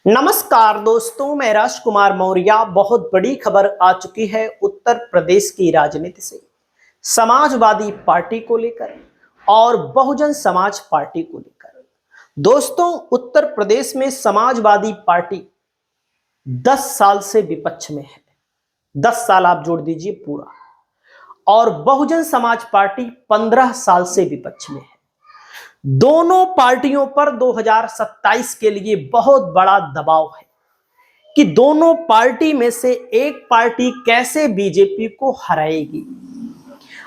नमस्कार दोस्तों, मैं राजकुमार मौर्य। बहुत बड़ी खबर आ चुकी है उत्तर प्रदेश की राजनीति से, समाजवादी पार्टी को लेकर और बहुजन समाज पार्टी को लेकर। दोस्तों, उत्तर प्रदेश में समाजवादी पार्टी 10 साल से विपक्ष में है। 10 साल आप जोड़ दीजिए पूरा। और बहुजन समाज पार्टी 15 साल से विपक्ष में है। दोनों पार्टियों पर 2027 के लिए बहुत बड़ा दबाव है कि दोनों पार्टी में से एक पार्टी कैसे बीजेपी को हराएगी।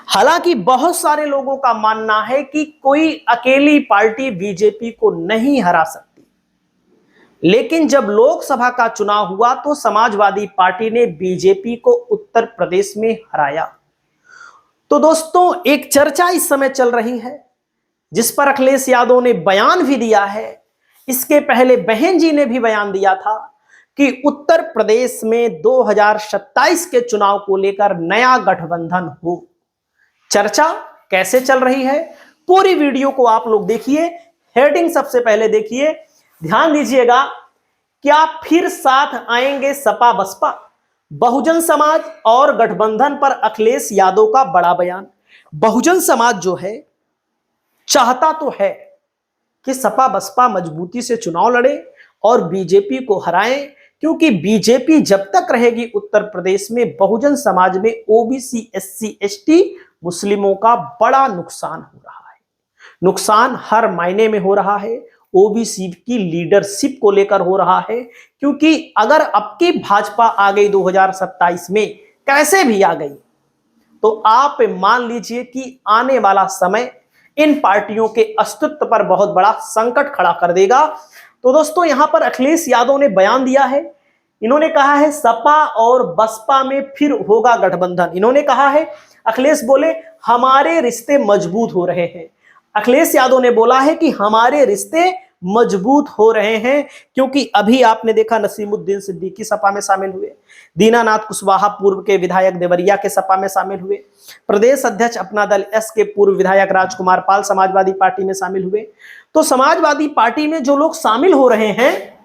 हालांकि बहुत सारे लोगों का मानना है कि कोई अकेली पार्टी बीजेपी को नहीं हरा सकती, लेकिन जब लोकसभा का चुनाव हुआ तो समाजवादी पार्टी ने बीजेपी को उत्तर प्रदेश में हराया। तो दोस्तों, एक चर्चा इस समय चल रही है जिस पर अखिलेश यादव ने बयान भी दिया है। इसके पहले बहन जी ने भी बयान दिया था कि उत्तर प्रदेश में 2027 के चुनाव को लेकर नया गठबंधन हो। चर्चा कैसे चल रही है, पूरी वीडियो को आप लोग देखिए। हेडिंग सबसे पहले देखिए, ध्यान दीजिएगा। क्या फिर साथ आएंगे सपा बसपा? बहुजन समाज और गठबंधन पर अखिलेश यादव का बड़ा बयान। बहुजन समाज जो है चाहता तो है कि सपा बसपा मजबूती से चुनाव लड़े और बीजेपी को हराएं, क्योंकि बीजेपी जब तक रहेगी उत्तर प्रदेश में बहुजन समाज में ओबीसी एससी एसटी मुस्लिमों का बड़ा नुकसान हो रहा है। नुकसान हर मायने में हो रहा है। ओबीसी की लीडरशिप को लेकर हो रहा है, क्योंकि अगर अब की भाजपा आ गई 2027 में, कैसे भी आ गई, तो आप मान लीजिए कि आने वाला समय इन पार्टियों के अस्तित्व पर बहुत बड़ा संकट खड़ा कर देगा। तो दोस्तों, यहां पर अखिलेश यादव ने बयान दिया है। इन्होंने कहा है सपा और बसपा में फिर होगा गठबंधन। इन्होंने कहा है, अखिलेश बोले हमारे रिश्ते मजबूत हो रहे हैं। अखिलेश यादव ने बोला है कि हमारे रिश्ते मजबूत हो रहे हैं, क्योंकि अभी आपने देखा नसीमुद्दीन सिद्दीकी सपा में शामिल हुए, दीनानाथ कुशवाहा पूर्व के विधायक देवरिया के सपा में शामिल हुए, प्रदेश अध्यक्ष अपना दल एस के पूर्व विधायक राजकुमार पाल समाजवादी पार्टी में शामिल हुए। तो समाजवादी पार्टी में जो लोग शामिल हो रहे हैं,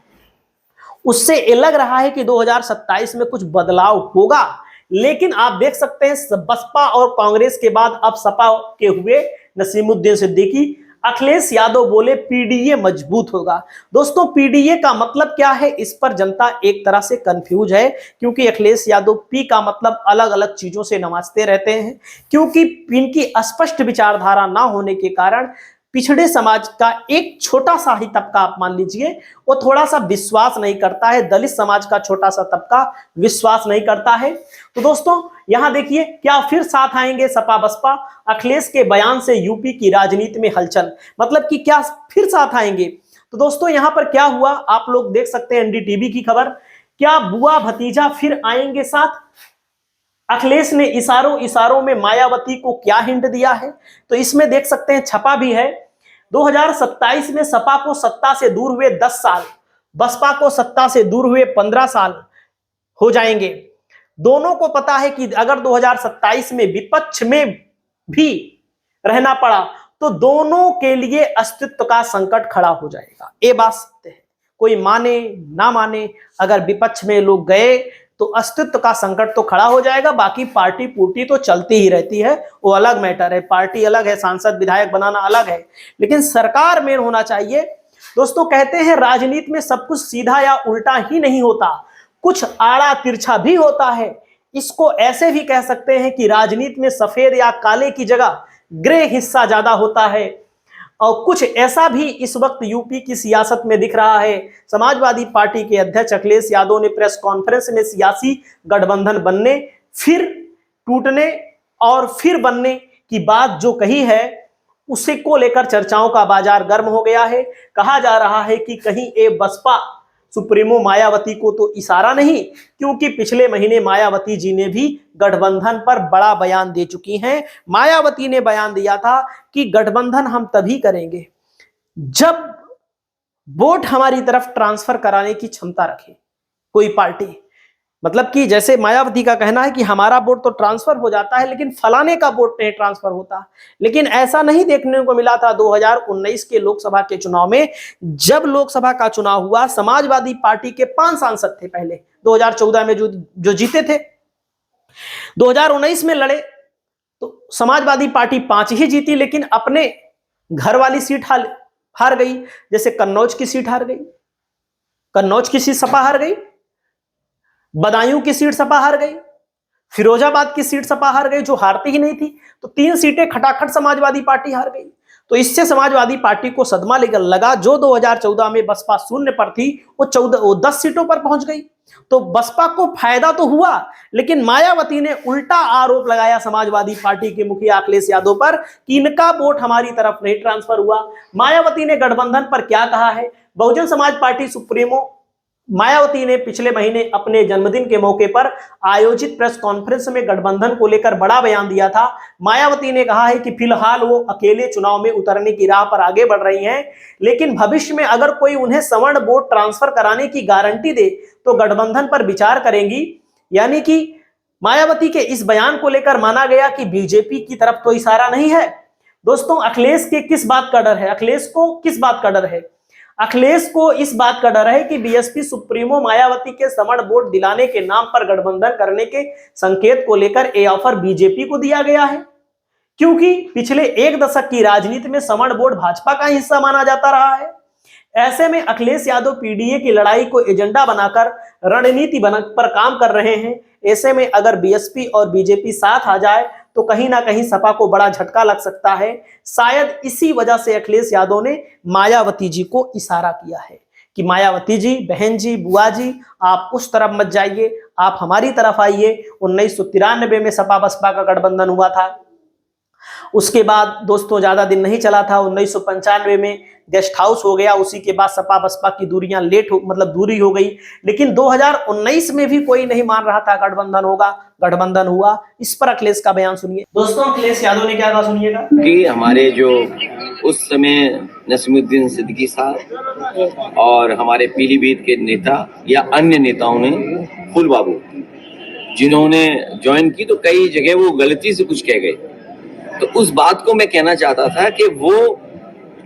उससे ये लग रहा है कि 2027 में कुछ बदलाव होगा। लेकिन आप देख सकते हैं बसपा और कांग्रेस के बाद अब सपा के हुए नसीमुद्दीन सिद्दीकी। अखिलेश यादव बोले पीडीए मजबूत होगा। दोस्तों, पीडीए का मतलब क्या है, इस पर जनता एक तरह से कंफ्यूज है, क्योंकि अखिलेश यादव पी का मतलब अलग अलग चीजों से नवाजते रहते हैं, क्योंकि इनकी स्पष्ट विचारधारा ना होने के कारण पिछड़े समाज का एक छोटा सा ही तबका आप मान लीजिए, वो थोड़ा सा विश्वास नहीं करता है। दलित समाज का छोटा सा तबका विश्वास नहीं करता है। तो दोस्तों, यहां देखिए, क्या फिर साथ आएंगे सपा बसपा? अखिलेश के बयान से यूपी की राजनीति में हलचल, मतलब कि क्या फिर साथ आएंगे? तो दोस्तों, यहां पर क्या हुआ आप लोग देख सकते हैं, एनडीटीवी की खबर। क्या बुआ भतीजा फिर आएंगे साथ? अखिलेश ने इशारों इशारों में मायावती को क्या हिंट दिया है, तो इसमें देख सकते हैं, छपा भी है। 2027 में सपा को सत्ता से दूर हुए 10 साल, बसपा को सत्ता से दूर हुए 15 साल हो जाएंगे। दोनों को पता है कि अगर 2027 में विपक्ष में भी रहना पड़ा तो दोनों के लिए अस्तित्व का संकट खड़ा हो जाएगा। ये बात सत्य है, कोई माने ना माने, अगर विपक्ष में लोग गए तो अस्तित्व का संकट तो खड़ा हो जाएगा। बाकी पार्टी पूर्टी तो चलती ही रहती है, वो अलग मैटर है। पार्टी अलग है, सांसद विधायक बनाना अलग है, लेकिन सरकार में होना चाहिए। दोस्तों, कहते हैं राजनीति में सब कुछ सीधा या उल्टा ही नहीं होता, कुछ आड़ा तिरछा भी होता है। इसको ऐसे भी कह सकते हैं कि राजनीति में सफेद या काले की जगह ग्रे हिस्सा ज्यादा होता है। और कुछ ऐसा भी इस वक्त यूपी की सियासत में दिख रहा है। समाजवादी पार्टी के अध्यक्ष अखिलेश यादव ने प्रेस कॉन्फ्रेंस में सियासी गठबंधन बनने, फिर टूटने और फिर बनने की बात जो कही है, उसी को लेकर चर्चाओं का बाजार गर्म हो गया है। कहा जा रहा है कि कहीं ये बसपा सुप्रीमो मायावती को तो इशारा नहीं, क्योंकि पिछले महीने मायावती जी ने भी गठबंधन पर बड़ा बयान दे चुकी हैं। मायावती ने बयान दिया था कि गठबंधन हम तभी करेंगे जब वोट हमारी तरफ ट्रांसफर कराने की क्षमता रखे कोई पार्टी। मतलब कि जैसे मायावती का कहना है कि हमारा वोट तो ट्रांसफर हो जाता है लेकिन फलाने का वोट नहीं ट्रांसफर होता। लेकिन ऐसा नहीं देखने को मिला था 2019 के लोकसभा के चुनाव में। जब लोकसभा का चुनाव हुआ, समाजवादी पार्टी के 5 सांसद थे पहले 2014 में जो जीते थे, 2019 में लड़े तो समाजवादी पार्टी 5 ही जीती, लेकिन अपने घर वाली सीट हार गई। जैसे कन्नौज की सीट हार गई, कन्नौज की सीट सपा हार गई, बदायूं की सीट सपा हार गई, फिरोजाबाद की सीट सपा हार गई जो हारती ही नहीं थी। तो 3 सीटें खटाखट समाजवादी पार्टी हार गई। तो इससे समाजवादी पार्टी को सदमा लगा। जो 2014 में बसपा शून्य पर थी, वो 10 सीटों पर पहुंच गई। तो बसपा को फायदा तो हुआ, लेकिन मायावती ने उल्टा आरोप लगाया समाजवादी पार्टी के मुखिया अखिलेश यादव पर कि इनका वोट हमारी तरफ नहीं ट्रांसफर हुआ। मायावती ने गठबंधन पर क्या कहा है? बहुजन समाज पार्टी सुप्रीमो मायावती ने पिछले महीने अपने जन्मदिन के मौके पर आयोजित प्रेस कॉन्फ्रेंस में गठबंधन को लेकर बड़ा बयान दिया था। मायावती ने कहा है कि फिलहाल वो अकेले चुनाव में उतरने की राह पर आगे बढ़ रही हैं, लेकिन भविष्य में अगर कोई उन्हें सवर्ण वोट ट्रांसफर कराने की गारंटी दे तो गठबंधन पर विचार करेंगी। यानी कि मायावती के इस बयान को लेकर माना गया कि बीजेपी की तरफ तो इशारा नहीं है। दोस्तों, अखिलेश के किस बात का डर है? अखिलेश को किस बात का डर है? अखिलेश को इस बात का डर है कि बीएसपी सुप्रीमो मायावती के सवर्ण वोट दिलाने के नाम पर गठबंधन करने के संकेत को लेकर ये ऑफर बीजेपी को दिया गया है, क्योंकि पिछले 1 दशक की राजनीति में सवर्ण वोट भाजपा का हिस्सा माना जाता रहा है। ऐसे में अखिलेश यादव पीडीए की लड़ाई को एजेंडा बनाकर रणनीति पर काम कर रहे हैं। ऐसे में अगर बीएसपी और बीजेपी साथ आ जाए तो कहीं ना कहीं सपा को बड़ा झटका लग सकता है। शायद इसी वजह से अखिलेश यादव ने मायावती जी को इशारा किया है कि मायावती जी, बहन जी, बुआ जी, आप उस तरफ मत जाइए, आप हमारी तरफ आइए। 1993 में सपा बसपा का गठबंधन हुआ था। उसके बाद दोस्तों ज्यादा दिन नहीं चला था, 1995 में गेस्ट हाउस हो गया। उसी के बाद सपा बसपा की दूरियां दूरी हो गई। लेकिन 2019 में भी कोई नहीं मान रहा था गठबंधन होगा, गठबंधन हुआ। इस पर अखिलेश का बयान सुनिए। दोस्तों, अखिलेश यादव ने क्या कहा सुनिएगा। कि हमारे जो उस समय नसीमुद्दीन सिद्दीकी साहब और हमारे पीलीभीत के नेता या अन्य नेताओं ने, फूल बाबू, जिन्होंने ज्वाइन की तो कई जगह वो गलती से कुछ कह गए। तो उस बात को मैं कहना चाहता था कि वो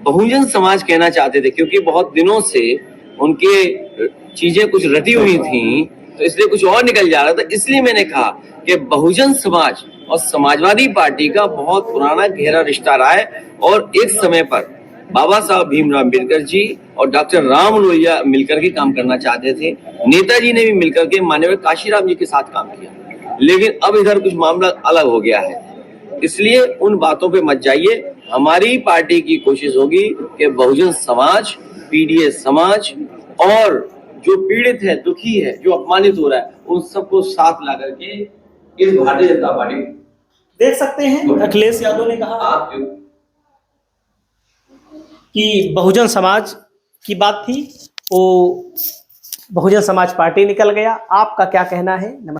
बहुजन समाज कहना चाहते थे, क्योंकि बहुत दिनों से उनके चीजें कुछ रटी हुई थी, तो इसलिए कुछ और निकल जा रहा था। इसलिए मैंने कहा कि बहुजन समाज और समाजवादी पार्टी का बहुत पुराना गहरा रिश्ता रहा है। और एक समय पर बाबा साहब भीमराव अम्बेडकर जी और डॉक्टर राम लोहिया मिलकर के काम करना चाहते थे। नेताजी ने भी मिलकर के माननीय काशीराम जी के साथ काम किया, लेकिन अब इधर कुछ मामला अलग हो गया है। इसलिए उन बातों पे मत जाइए। हमारी पार्टी की कोशिश होगी कि बहुजन समाज, पीडीए समाज और जो पीड़ित है, दुखी है, जो अपमानित हो रहा है, उन सबको साथ ला करके इस भारतीय जनता पार्टी देख सकते हैं अखिलेश यादव ने कहा कि बहुजन समाज की बात थी, वो बहुजन समाज पार्टी निकल गया। आपका क्या कहना है? नमस्कार।